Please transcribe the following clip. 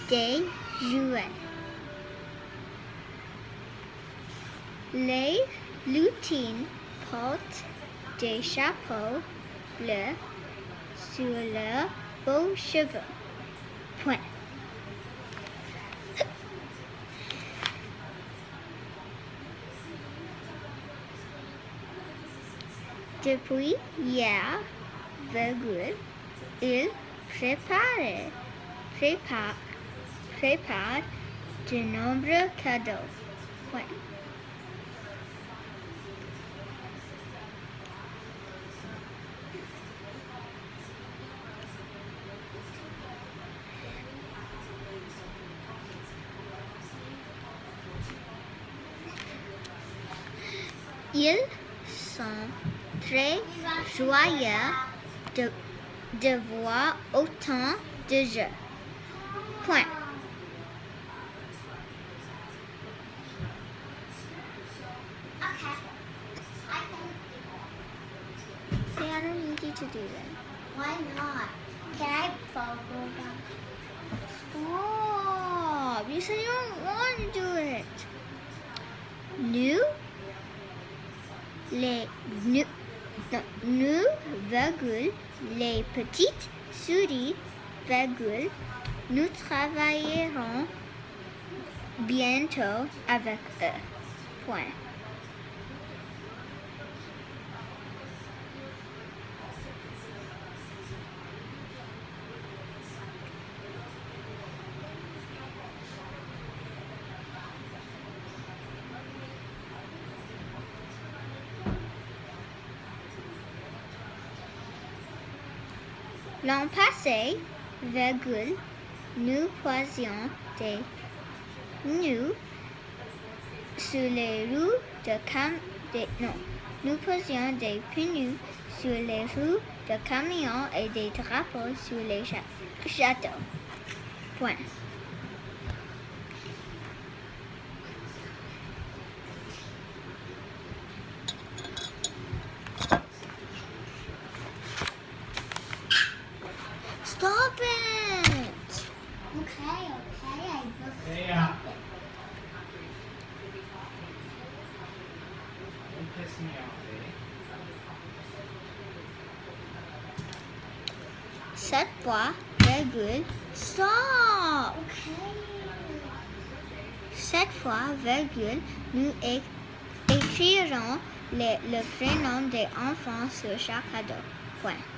des jouets. Les lutins portent des chapeaux bleus sur leurs beaux cheveux. Point. Depuis hier, il prépare de nombreux cadeaux. Point. Ils sont très joyeux de voir autant de jeux. Point. See, I don't need you to do that. Why not? Can I follow them? Stop! You said you don't want to do it. Les petites souris, nous travaillerons bientôt avec eux. Point. L'an passé, nous posions des pneus sur les roues nous posions des pneus sur les roues de camions et des drapeaux sur les châteaux. Point. Stop it! Okay, I just Yeah. Don't piss me off, Cette fois, stop! Okay. Cette fois, nous écrirons le prénom des enfants sur chaque cadeau. Point.